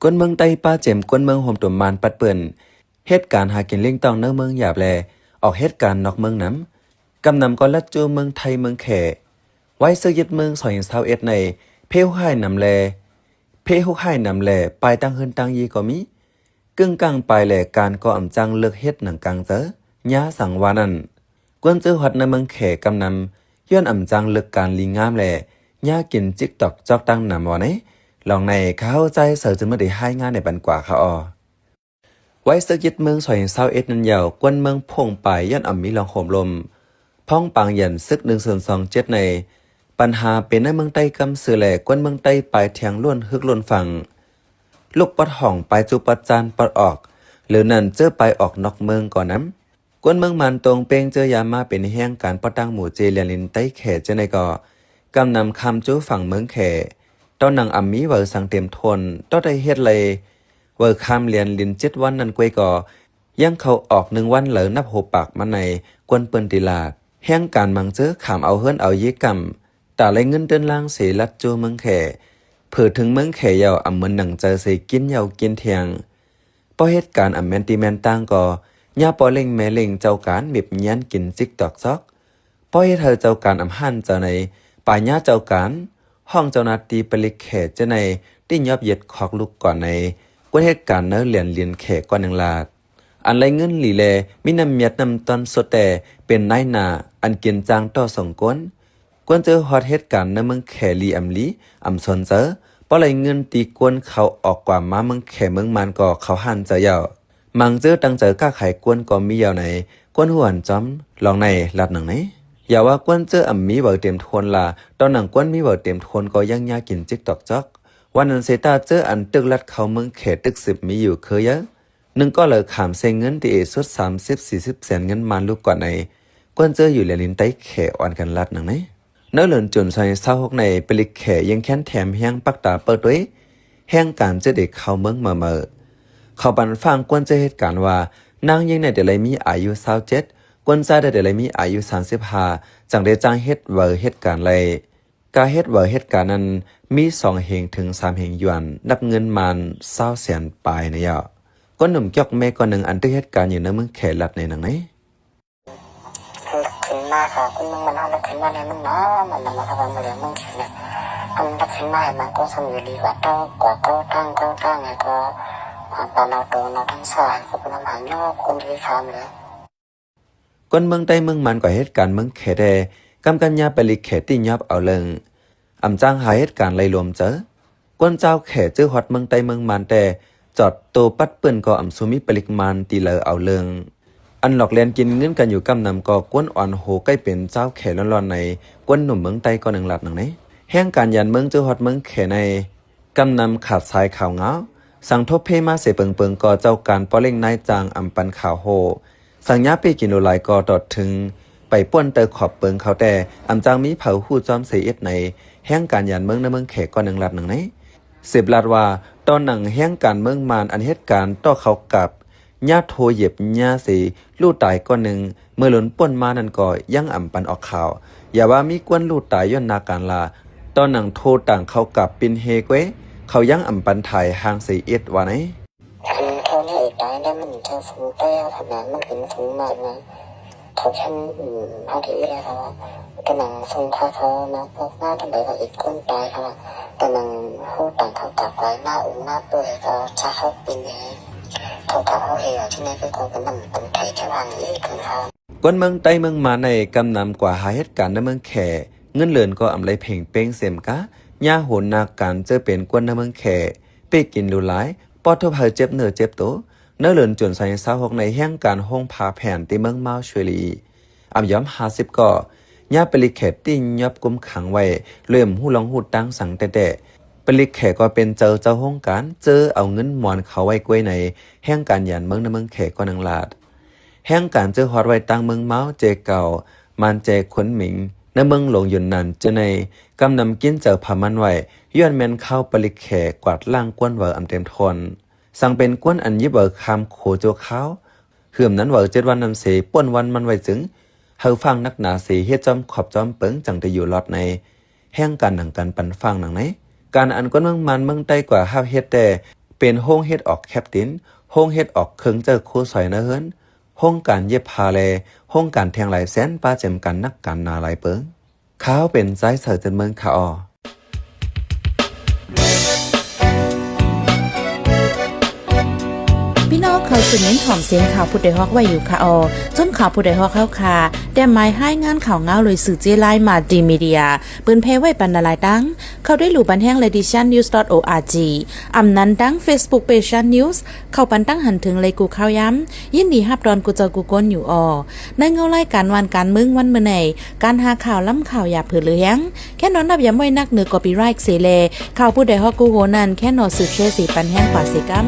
กวนเมืองไต้ป้าเจ็มกวนเมืองโฮมตุ่มมานปัดเปิ้นเหตุการณ์หากินเลี้ยงต้องเนื้อเมืองหยาบแลออกเหตุการณ์นอกเมืองน้ำกำนำก็ลัดจูเมืองไทยเมืองแขไว้เสื้อยึดเมือง2021ในเพลให้นำแลเพลให้นำแลไปตั้งเฮินตั้งยีก็มีกึ่งกลางไปแลการก็อำจังเลือกเฮ็ดหนังกลางเจอยาสังวานั้นกวนเจอฮอดในเมืองแขกำนำย้อนอำจังเลือกการลีงามแลยากินจิกตอกจอกตั้งนำว่าไหนลองในเข้าใจเสือจะไม่ได้ให้งานในบันกว่าเขาไว้สึกยึดเมือง2021นั้นยาวกวนเมืองพงไปย้อนมีลองโหมลมพ้องปางยันซึก1/27ในปัญหาเป็นในเมืองใต้กำสือแหลกวนเมืองใต้ปลายแทงล้วนฮึกล้วนฝั่งลูกปัดห่องไปจูปัดจานปัดออกหรือนั่นเจอไปออกนอกเมืองก่อนน้ำกวนเมืองมันตรงเปงเจอยามาเป็นแห้งการปัดตั้งหมู่เจเลียนลินใต้แขเจในก่อกำนำคำจูฝั่งเมืองแขตอนนังอัมมีเวอร์สังเต็มทนต้อได้เฮ็ดเลยเวอร์คำเรียนลิน7 วันนั้นกวยก่อยังเขาออก1 วันเหลือนับโหปากมาในกวนเปิ้นติลาดแห่งการมังเจอขามเอาเฮิรนเอาเยกำแต่เลยเงินเดินล่างเสลัดจูเมืองแขเผื่อถึงเมืองแขยาวอำเหมือนหนังเจอเสกินยาวกินเทียงพอเหตุการณ์อำแมนติแมนต่างก่อย่าปอเล่งแม่เล่งเจ้าการเม็บยันกินจิกตอกซอกพอเหตุเธอเจ้าการอำหันเจ้าในป่าย่าเจ้าการห้องเจ้านาตีปลิกแขเจ้าในที่ยอบเย็ดคอกลูกก่อนในกวนเหตุการณ์เนื้อเลียนแขก่อนหนึ่งลาดอันไรเงินหลีแลมีน้ำเมียดน้ำตอนสดแต่เป็นนายนาอันเกินจางต่อส่งก้นกวนเจอฮอดเหตุการณ์ในเมืองแขลีอำลีอำสนเจอเพราะไรเงินตีกวนเขาออกกว่ามาเมืองแขเมืองมันก็เขาหันเจอยาวมังเจอตั้งเจอก้าไขกวนก็มียาวไหนกวนหวนจอมลองในลัดหนังไหนอย่าว่ากวนเจอมีเบอเต็มทนล่ะตอนหนังกวนมีเบอเต็มทนก็ยังยากินจิกตอกจอกวันนั้นเซตาเจออันตึกลัดเขาเมืองแขตึก10มีอยู่เคยเยอะนึงก็เลยขามเซงเงินที่สุด30-40 แสนเงินมาลูกก่อนในกวนเจออยู่เลลินไต้แขอ่อนกันลัดหนังไหนเนื้อเหลือนจุนใส่เศร้าหกในปลิกแขยังแค้นแถมแห้งปักตาเปิดด้วยแห้งการเจอเด็กเขาเมืองเมื่อเขาบันฟังกวนเจอเหตุการณ์ว่านางยังในเดลัยมีอายุ27กวนใจได้เดลัยมีอายุ35จังได้จ้างเฮ็ดเวอร์เหตุการณ์เลยการเฮ็ดเวอร์เหตุการณ์นั้นมี2 เหงถึง3 เหงหยวนนับเงินมัน20 แสนปลายนะยะก้นหนุ่มจอกแม่ก้อนหนึ่งอันที่เหตุการณ์อยู่ในเมืองแขลัดในหนังไหนขึ้นมาค่ะคุณมึงมันเอาแล้วขึ้นมาเนี่ยมันเนาะมันมาทำมาเรื่องมึงแค่เนี่ยอันดับขึ้นมามันก็สมุยดีกว่าเต้ากว่าก็ตั้งไงก็ปานเอาตัวเราทั้งสายก็เป็นน้ำหายอกคนที่ทำเลยก้นเมืองใต้เมืองมันกว่าเหตุการณ์เมืองแขแดกำกันยาปลิกแขที่ยับเอาเลิงอำจ้างหาเหตุการณ์ไล่รวมเจอกวนเจ้าแขเจอฮอดเมืองใต้เมืองมันแต่จอดโตปัดเปิ้นก็อำสุมิปลิกมันตีเลอเอาเลิงอันหลอกเลียนกินเงินกันอยู่กำนำก็กวนอ่อนโหใกล้เป็นเจ้าแขร้อนๆในกวนหนุ่มเมืองใต้ก็หนึ่งหลัดหนังไหนแห่งการยันเมืองเจอฮอดเมืองแขในกำนำขาดสายข่าวเงาสั่งทบเพมาเสเปิงก็เจ้าการป้อเล่งนายจางอำปันข่าวโหสั่งยาปีกินโลไลก็ตอดถึงไปป้วนเตอขอบเปิงเขาแต่อำจางมีเผาหู้จอมเสียในแห่งการยันเมืองในเมืองแขก็หนึ่งหลัดหนังไหน10 ลัดว่าตอนหนังแห่งการเมืองมานอันเหตุการณ์ต่อเขากับญาโทเหยียบญาสีลู่ตายก้อนหนึ่งเมื่อหล่นป่นมานั่นก็ยังอ่ำปันออกข่าวอย่าว่ามีกวนลู่ตายย้อนนาการลาตอนหนังโทต่างเขากับปินเฮเกวเขายังอ่ำปันถ่ายห่าง4 ว่าไหนคือเท่านี้อีกได้แล้วมันจะฟูเต้ขนาดมันถึงฟูมากนะเขาแค่พอดีเลยครับแต่หนังทรงเขานะพวกหน้าทำไมก็อีกคนตายครับแต่หนังหูต่างเขากลับไว้หน้าหน้าเปื่อยก็จะเขาปินเองเขากลับเขาเองที่นี่ก็เป็นมันเป็นไทยแค่วันนี้คือเขากวนเมืองใต้เมืองมาในกำนำกว่าหาเหตุการณ์ในเมืองแขเงินเหลือนก็อำไรเพ่งเป้งเสมกะย่าโหนนาการเจอเป็นกวนในเมืองแขเป้กินรูหลายปอทบเฮเจ็บเนื้อเจ็บโตเนื้อเหลือนจนใส่26ในแห่งการห้องพาแผ่นที่เมืองเมาชวยลีอำย้อม50ก็ย่าปลิกแขติ้งยับกุมขังไว้เริ่มหู้ลองหูดตั้งสังแต่ปลิกแขก็เป็นเจ้าห้องการเจอเอาเงินมอนเขาไว้กล้วยในแห่งการยันเมืองในเมืองแขก็นังลาดแห่งการเจอฮอดไว้ตั้งเมืองเมาเจเก่ามันเจขนหมิงในเมืองหลวงยุนนันเจในกำนำกินเจอพามันไว้ย้อนแมนเข้าปลิกแขกวาดล่างกวนเวอร์อำเต็มทนสั่งเป็นกวนอันยิบเวอร์คำโคโจเขาเหื่อมนั้นเวอร์7 วันนำเสป่วนวันมันไว้จึงเฮาฟังนักหนาสีเฮ็ดจอมขอบจอมเปิงจังได้อยู่รอดในแห่งการหนังกันปันฟังหนังไหนการอันกวนเมืองมันเมืองใต้กว่าห้าเฮ็ดแต่ เป็นห้องเฮ็ดออกแคปตินห้องเฮ็ดออกเคิงเจอคู่สอยนะเฮิรนห้องการเย็บพาแลห้องการแทงหลายแสนป้าเจมกันนักการนาหลายเปิงข้าวเป็นใจเสือจนเมืองขาออพี่น้องเขาสืบเน้นหอมเสียงข่าวผู้ใดฮอกไว้อยู่ค่ะจนข่าวผู้ใดฮอกเข้าค่ะแต่หมายให้งานข่าวเงาเลยสื่อเจไลมาดีมีเดียปืนเพไว้ปันนาลายดังเขาได้หลู่บันแห้ง leditionnews.org อำนั้นดัง Facebook page news เข้าปันตั้งหันถึงเลยกูข่าวย้ำยินดีฮับดอนกูจอกูก้นอยู่ในเงาไล่การวันการมึงวันเมื่อไหนการหาข่าวล้ำข่าวอย่าเผือเลี้ยงแค่นอนนับย้ำไว้นักเหนือกอปีไรค์เสเลข่าวผู้ใดฮอกกูโหนันแค่นอสืบเชสีปันแห้งป่าเสกัม